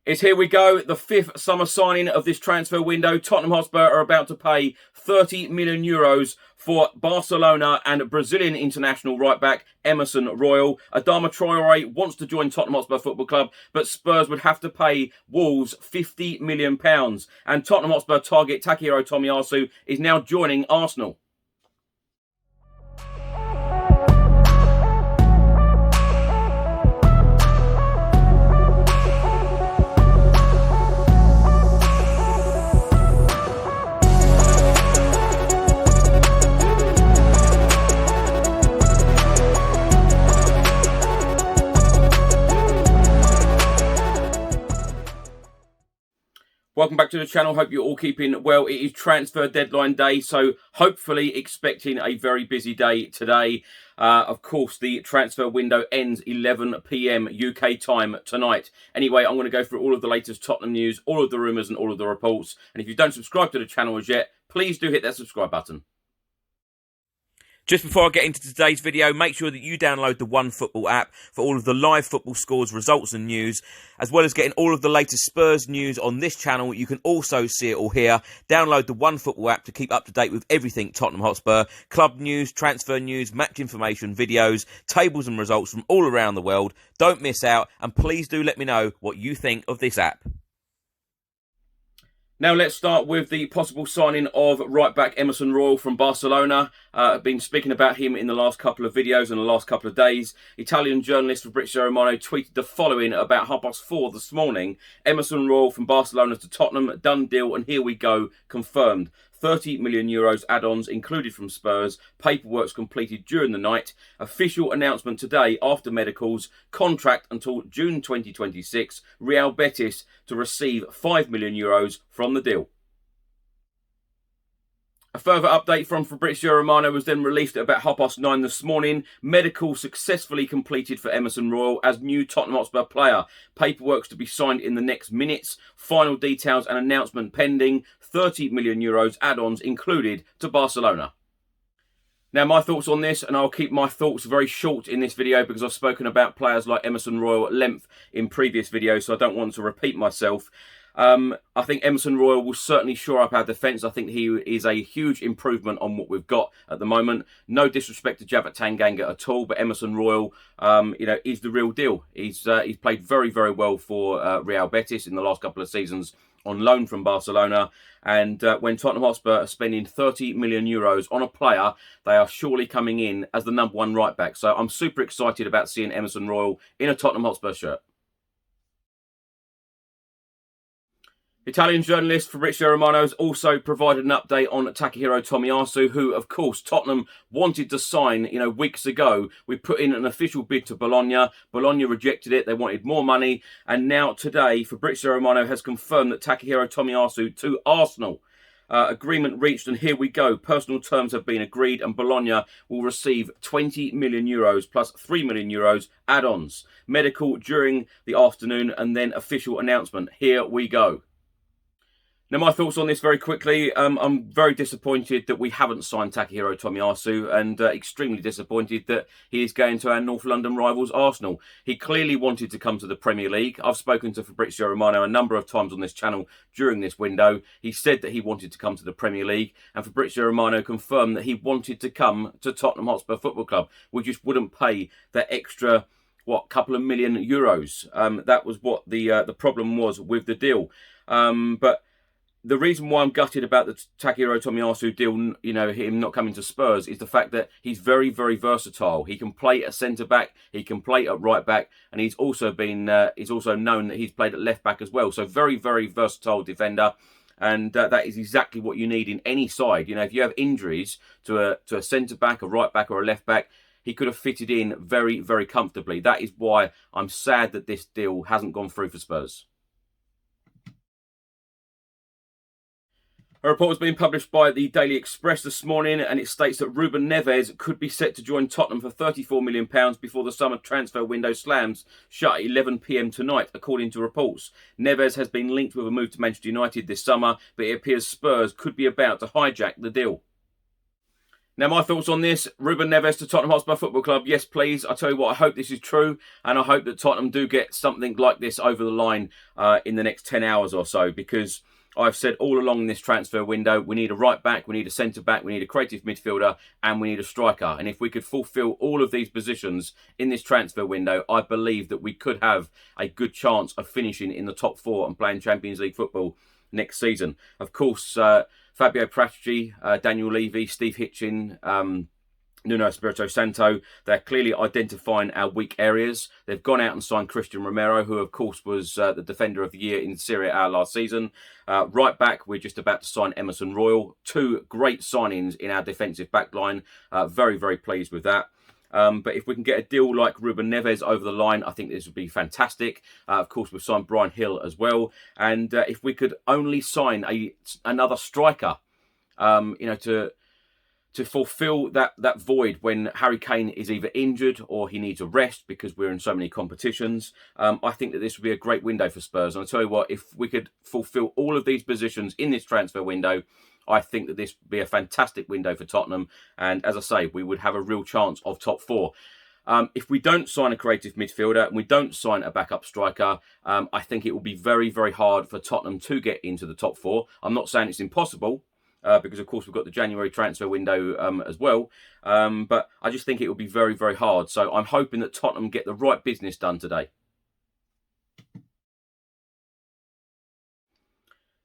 It's here we go, the fifth summer signing of this transfer window. Tottenham Hotspur are about to pay €30 million for Barcelona and Brazilian international right-back Emerson Royal. Adama Traoré wants to join Tottenham Hotspur Football Club, but Spurs would have to pay Wolves £50 million. And Tottenham Hotspur target Takehiro Tomiyasu is now joining Arsenal. Welcome back to the channel. Hope you're all keeping well. It is transfer deadline day, so hopefully expecting a very busy day today. Of course, the transfer window ends 11 PM UK time tonight. Anyway, I'm going to go through all of the latest Tottenham news, all of the rumours and all of the reports. And if you don't subscribe to the channel as yet, please do hit that subscribe button. Just before I get into today's video, make sure that you download the OneFootball app for all of the live football scores, results and news, as well as getting all of the latest Spurs news on this channel. You can also see it all here. Download the OneFootball app to keep up to date with everything Tottenham Hotspur, club news, transfer news, match information, videos, tables and results from all around the world. Don't miss out, and please do let me know what you think of this app. Now let's start with the possible signing of right-back Emerson Royal from Barcelona. I've been speaking about him in the last couple of videos and the last couple of days. Italian journalist Fabrizio Romano tweeted the following about 4:30 this morning. Emerson Royal from Barcelona to Tottenham, done deal, and here we go, confirmed. €30 million add-ons included from Spurs. Paperwork's completed during the night. Official announcement today after medicals. Contract until June 2026. Real Betis to receive €5 million from the deal. A further update from Fabrizio Romano was then released at about 9:30 this morning. Medical successfully completed for Emerson Royal as new Tottenham Hotspur player. Paperwork's to be signed in the next minutes. Final details and announcement pending. €30 million add-ons included to Barcelona. Now, my thoughts on this, and I'll keep my thoughts very short in this video because I've spoken about players like Emerson Royal at length in previous videos, so I don't want to repeat myself. I think Emerson Royal will certainly shore up our defence. I think he is a huge improvement on what we've got at the moment. No disrespect to Javat Tanganga at all, but Emerson Royal, is the real deal. He's played very, very well for Real Betis in the last couple of seasons on loan from Barcelona. And when Tottenham Hotspur are spending €30 million on a player, they are surely coming in as the number one right back. So I'm super excited about seeing Emerson Royal in a Tottenham Hotspur shirt. Italian journalist Fabrizio Romano has also provided an update on Takehiro Tomiyasu, who, of course, Tottenham wanted to sign, weeks ago. We put in an official bid to Bologna. Bologna rejected it. They wanted more money. And now today, Fabrizio Romano has confirmed that Takehiro Tomiyasu to Arsenal. Agreement reached, and here we go. Personal terms have been agreed, and Bologna will receive €20 million plus €3 million add-ons. Medical during the afternoon, and then official announcement. Here we go. Now, my thoughts on this very quickly. I'm very disappointed that we haven't signed Takehiro Tomiyasu, and extremely disappointed that he is going to our North London rivals, Arsenal. He clearly wanted to come to the Premier League. I've spoken to Fabrizio Romano a number of times on this channel during this window. He said that he wanted to come to the Premier League, and Fabrizio Romano confirmed that he wanted to come to Tottenham Hotspur Football Club. We just wouldn't pay that extra, couple of million euros. That was what the problem was with the deal. But the reason why I'm gutted about the Takehiro Tomiyasu deal, him not coming to Spurs, is the fact that he's very, very versatile. He can play at centre-back, he can play at right-back, and he's also known that he's played at left-back as well. So very, very versatile defender, and that is exactly what you need in any side. If you have injuries to a centre-back, a right-back or a left-back, he could have fitted in very, very comfortably. That is why I'm sad that this deal hasn't gone through for Spurs. A report has been published by the Daily Express this morning, and it states that Ruben Neves could be set to join Tottenham for £34 million before the summer transfer window slams shut at 11 PM tonight, according to reports. Neves has been linked with a move to Manchester United this summer, but it appears Spurs could be about to hijack the deal. Now, my thoughts on this, Ruben Neves to Tottenham Hotspur Football Club. Yes, please. I tell you what, I hope this is true. And I hope that Tottenham do get something like this over the line in the next 10 hours or so. Because I've said all along in this transfer window, we need a right back, we need a centre-back, we need a creative midfielder, and we need a striker. And if we could fulfil all of these positions in this transfer window, I believe that we could have a good chance of finishing in the top 4 and playing Champions League football next season. Of course, Fabio Paratici, Daniel Levy, Steve Hitchin, Nuno Espirito Santo, they're clearly identifying our weak areas. They've gone out and signed Christian Romero, who of course was the Defender of the Year in Serie A last season. Right back, we're just about to sign Emerson Royal. 2 great signings in our defensive back line. Very, very pleased with that. But if we can get a deal like Ruben Neves over the line, I think this would be fantastic. Of course, we've signed Brian Hill as well. And if we could only sign another striker, to fulfill that void when Harry Kane is either injured or he needs a rest because we're in so many competitions. I think that this would be a great window for Spurs. And I'll tell you what, if we could fulfill all of these positions in this transfer window, I think that this would be a fantastic window for Tottenham. And as I say, we would have a real chance of top 4. If we don't sign a creative midfielder and we don't sign a backup striker, I think it will be very, very hard for Tottenham to get into the top 4. I'm not saying it's impossible. Because, of course, we've got the January transfer window as well. But I just think it will be very, very hard. So I'm hoping that Tottenham get the right business done today.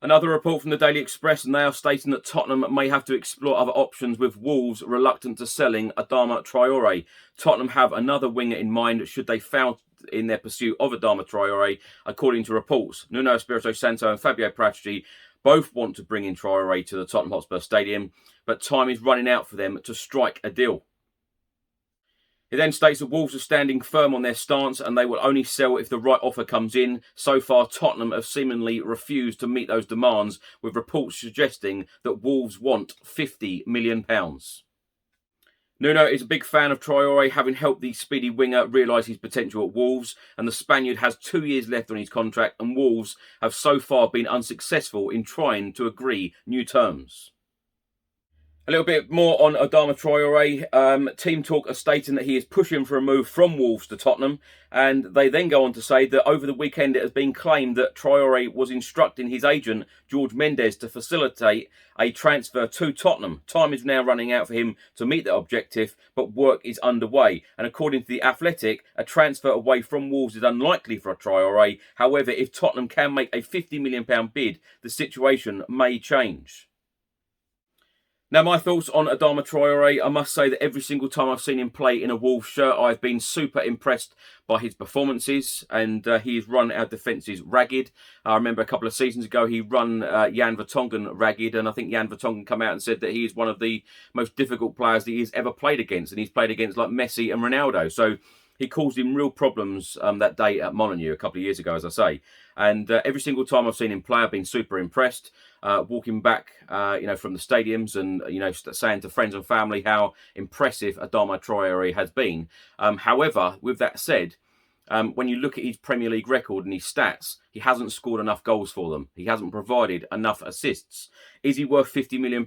Another report from the Daily Express now stating that Tottenham may have to explore other options, with Wolves reluctant to selling Adama Traoré. Tottenham have another winger in mind should they fail in their pursuit of Adama Traoré, according to reports. Nuno Espirito Santo and Fabio Paratici both want to bring in Traoré to the Tottenham Hotspur Stadium, but time is running out for them to strike a deal. It then states that Wolves are standing firm on their stance and they will only sell if the right offer comes in. So far, Tottenham have seemingly refused to meet those demands, with reports suggesting that Wolves want £50 million. Nuno is a big fan of Traoré, having helped the speedy winger realise his potential at Wolves, and the Spaniard has 2 years left on his contract, and Wolves have so far been unsuccessful in trying to agree new terms. A little bit more on Adama Traoré. Team Talk are stating that he is pushing for a move from Wolves to Tottenham, and they then go on to say that over the weekend it has been claimed that Traoré was instructing his agent, George Mendes, to facilitate a transfer to Tottenham. Time is now running out for him to meet that objective, but work is underway. And according to The Athletic, a transfer away from Wolves is unlikely for a Traoré. However, if Tottenham can make a £50 million bid, the situation may change. Now, my thoughts on Adama Traoré, I must say that every single time I've seen him play in a Wolves shirt, I've been super impressed by his performances, and he's run our defences ragged. I remember a couple of seasons ago, he run Jan Vertonghen ragged, and I think Jan Vertonghen come out and said that he is one of the most difficult players that he's ever played against, and he's played against like Messi and Ronaldo. So he caused him real problems that day at Molineux a couple of years ago, as I say. And every single time I've seen him play, I've been super impressed. Walking back, from the stadiums and, saying to friends and family how impressive Adama Traoré has been. However, with that said, when you look at his Premier League record and his stats, he hasn't scored enough goals for them. He hasn't provided enough assists. Is he worth £50 million?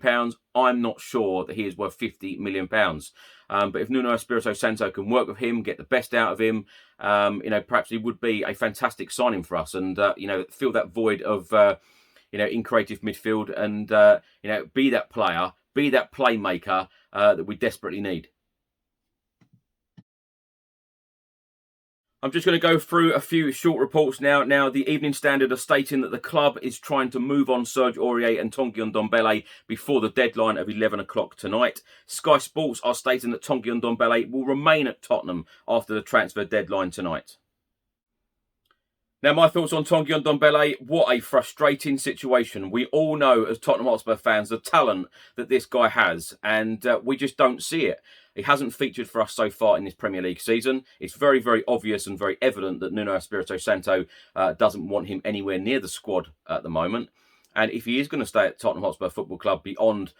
I'm not sure that he is worth £50 million. But if Nuno Espirito Santo can work with him, get the best out of him, perhaps he would be a fantastic signing for us and, fill that void of, in creative midfield and, be that player, be that playmaker that we desperately need. I'm just going to go through a few short reports now. Now, the Evening Standard are stating that the club is trying to move on Serge Aurier and Tanguy Ndombele before the deadline of 11 o'clock tonight. Sky Sports are stating that Tanguy Ndombele will remain at Tottenham after the transfer deadline tonight. Now, my thoughts on Tanguy Ndombele. What a frustrating situation. We all know, as Tottenham Hotspur fans, the talent that this guy has, and we just don't see it. He hasn't featured for us so far in this Premier League season. It's very, very obvious and very evident that Nuno Espirito Santo doesn't want him anywhere near the squad at the moment. And if he is going to stay at Tottenham Hotspur Football Club beyond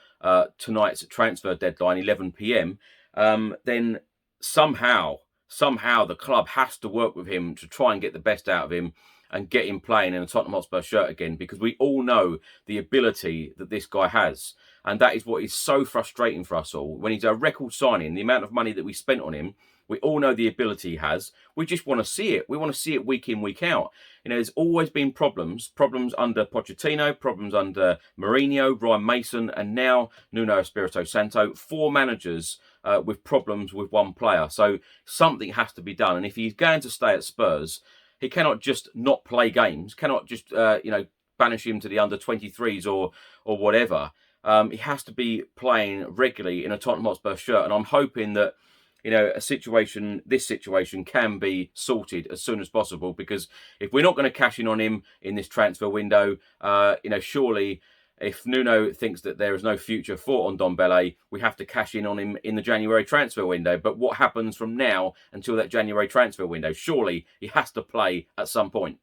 tonight's transfer deadline, 11 p.m, then somehow the club has to work with him to try and get the best out of him. and get him playing in a Tottenham Hotspur shirt again, because we all know the ability that this guy has. And that is what is so frustrating for us all. When he's a record signing, the amount of money that we spent on him, we all know the ability he has. We just want to see it. We want to see it week in, week out. You know, there's always been problems under Pochettino, problems under Mourinho, Ryan Mason, and now Nuno Espirito Santo. 4 managers with problems with one player. So something has to be done. And if he's going to stay at Spurs, he cannot just not play games, cannot just, banish him to the under-23s or whatever. He has to be playing regularly in a Tottenham Hotspur shirt. And I'm hoping that, this situation can be sorted as soon as possible, because if we're not going to cash in on him in this transfer window, surely if Nuno thinks that there is no future for Ndombele, we have to cash in on him in the January transfer window. But what happens from now until that January transfer window? Surely he has to play at some point.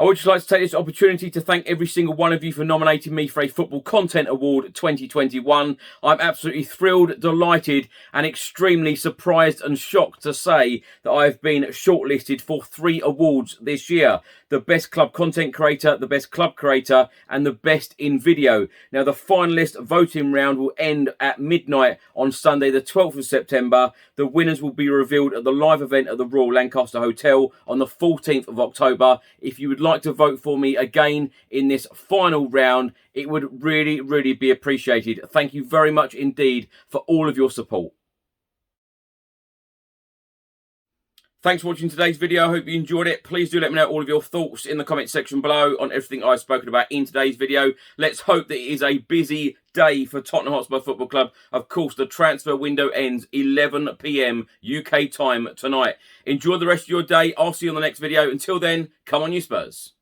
I would just like to take this opportunity to thank every single one of you for nominating me for a Football Content Award 2021. I'm absolutely thrilled, delighted and extremely surprised and shocked to say that I've been shortlisted for 3 awards this year. The Best Club Content Creator, the Best Club Creator and the Best in Video. Now the finalist voting round will end at midnight on Sunday the 12th of September. The winners will be revealed at the live event at the Royal Lancaster Hotel on the 14th of October. If you would like to vote for me again in this final round, it would really, really be appreciated. Thank you very much indeed for all of your support. Thanks for watching today's video. I hope you enjoyed it. Please do let me know all of your thoughts in the comment section below on everything I've spoken about in today's video. Let's hope that it is a busy day for Tottenham Hotspur Football Club. Of course, the transfer window ends 11 p.m. UK time tonight. Enjoy the rest of your day. I'll see you on the next video. Until then, come on you Spurs.